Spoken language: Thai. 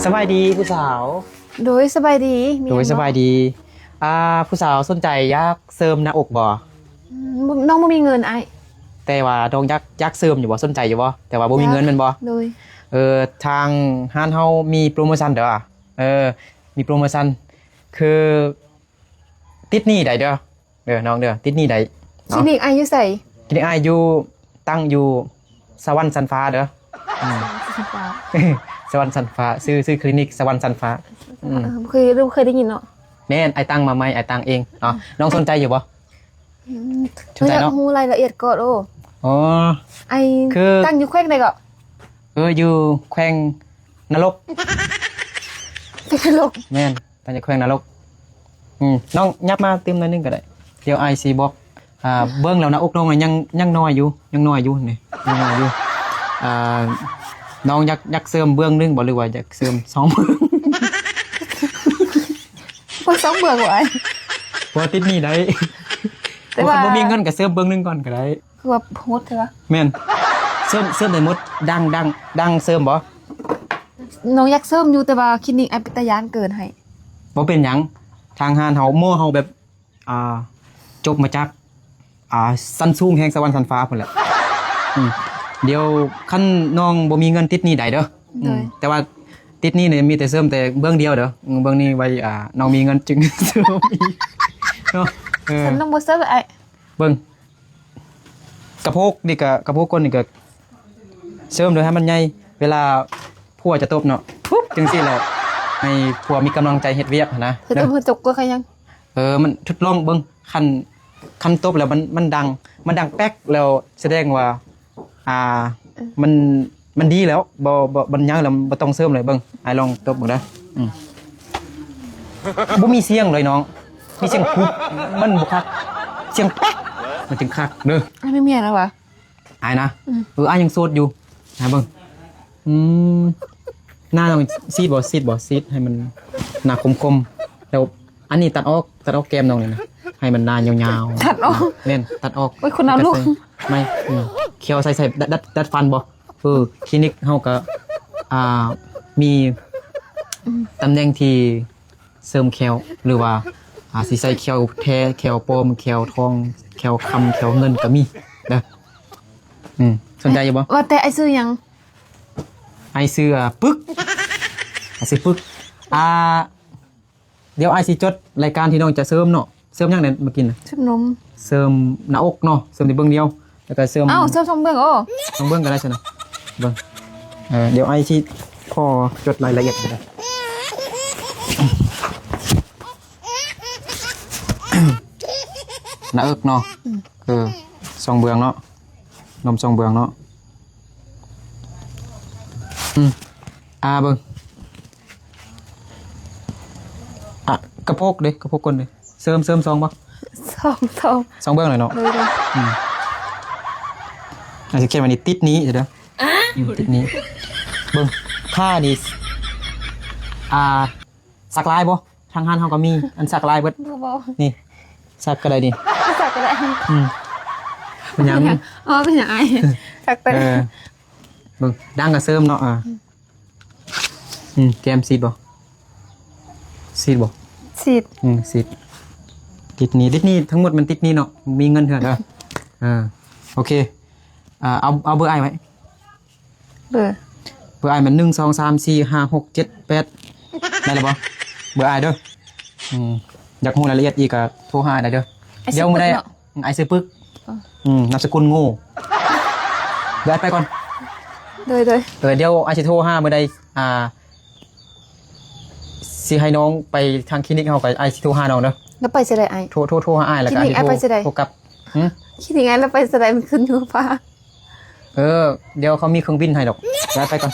สบายดีผู้สาวโดยสบายดีสบายดีผู้สาวสนใจอยากเสริมหน้าอกบ่น้องบ่มีเงินไอแต่ว่าน้องอยากเสริมอยู่บ่สนใจอยู่บ่แต่ว่าบ่มีเงินแม่นบ่โดยทางห้านเฮามีโปรโมชั่นเด้อมีโปรโมชั่นคือติดหนี้ได้เด้อน้องเด้อติดหนี้ได้คลินิกไออยู่ใส่คลินิกอยู่ตั้งอยู่สวรรค์สันฟ้าเด้อสวรรค์สันฟ้าซื้อคลินิกสวรรค์สันฟ้าเคยได้ยินเนาะแม่นไอตั้งมาใหม่ไอตั้งเองน้องสนใจอยู่บ่สนใจเนาะรู้รายละเอียดก่อนอ๋อไอตั้งอยู่แขวงใดก็อยู่แขวงนรกนรกแม่นตั้งอยู่แขวงนรกน้องยับมาเติมหน่อยนึงก็ได้เดี๋ยวไอซีบอกเบิ้งแล้วนะอกน้องยังน้อยอยู่นี่ยังน้อยอยู่น้องอยากเสริมเบื้องนึงบ่หรือว่าอยากเสริม2เบื้องพอ2เบื้องบ่ไอ้บ่ติดหนี้ได้แต่ว่าบ่มีเงินก็เสริมเบื้องนึงก่อนก็ได้คือว่าโหดใช่ปะแม่นเสริมได้หมดดังเสริมบ่น้องอยากเสริมอยู่แต่ว่าคลินิกไอ้ปิตยานเกินให้บ่เป็นหยังทางห้านเฮาโม่เฮาแบบจบมาจากซันซุงแห่งสวรรค์สันฟ้าพุ่นแหละเดี๋ยวคันน้องบ่มีเงินติดหนี้ได้เด้อแต่ว่าติดหนี้เนี่ยมีแต่เสริมแต่เบื้องเดียวเด้อเบื้องนี้ไว้น้องมีเงินจึงเสริมอีกเนาะฉันต้องบ่เสริมไอ้เบิ่งกระโพกนี่ก็กระโพกก้นนี่ก็เสริมโดยให้มันใหญ่เวลาผัวจะตบเนาะปุ๊บจังซี่แหละให้ผัวมีกำลังใจเฮ็ดเวียกนะคือต้องจกก็ใครยังมันทดลองเบิ่งคันตบแล้วมันดังแป๊กแล้วแสดงว่ามันดีแล้วบ่ยังแล้วบ่ต้องเสริมเลยเบิ่งให้ลองตบเบิ่งได้บ่มีเสียงเลยน้องมีเสียงปุ๊บมันบ่คักเสียงแป๊กมันจึงคักเด้อไม่มีแล้ววะอายนะยังโสดอยู่นะเบิ่งหน้าต้องซีดให้มันหน้าคมๆแล้วอันนี้ตัดออกแก้มน้องนี่นะให้มันหน้ายาวๆตัดออกเล่นตัดออกโอ้ยคนน้ำลูกไม่เคี้ยวใส่ดัดฟันบ่คลินิกเฮาก็มีตำแหน่งที่เสริมแคลหรือว่าสิใส่แคลแท้แคลปลอมแคลทองแคลคำแคลเงินก็มีเด้อสนใจอยู่บ่ว่าแต่ไอ้ซื้อยังไอ้ซื้อปึ๊กเดี๋ยวไอ้สิจดรายการที่น้องจะเสริมเนาะเสริมยังไงมากินเสริมนมเสริมหน้าอกเนาะเสริมในเบื้องเดียวแล้วก็เสริมเสริม2เบื้อง2เบื้องก็ได้ใช่ไหมเบื้องเดี๋ยวไอ้สิขอจดรายละเอียดก็ได้หน้าอกเนาะ2เบื้องเนาะนม2เบื้องเนาะเบิ่งกระโปกก้นเลยเสริม2ป่ะ2เบื้องหน่อยเนาะอาจจะเขียนว่านี่ติดนี้เดี๋ยวติดนี้เบิ่งผ้านี่สักลายบ่ทางห้านเฮาก็มีอันสักลายเบิดนี่สักก็ได้ดิสักก็ได้เป็นหยังเป็นหยังไอ้สักไปเบิ่งดังก็เสริมเนาะแก้มซีดบ่ซีดติดนี้ทั้งหมดมันติดนี้เนาะมีเงินเถอะเด้อโอเคเอาเบอร์ไอไว้เบอร์ไอมัน1 2 3 4 5 6 7 8ได้แล้วบ่เบอร์ไอเด้ออยากรู้รายละเอียดอีกก็โทรหาได้เด้อเดี๋ยวมื้อใดไอซื้อปึกนามสกุลโง่เดี๋ยวไปก่อนเดี๋ยวไอสิโทรหามื้อใดสิให้น้องไปทางคลินิกเฮาก็ไอสิโทรหาน้องเด้อแล้วไปสิได้ไอโทรหาไอแล้วก็โทรกลับคิดยังไงแล้วไปสิได้มันขึ้นอยู่ฟ้าเดี๋ยวเขามีเครื่องบินให้ดอกไปก่อน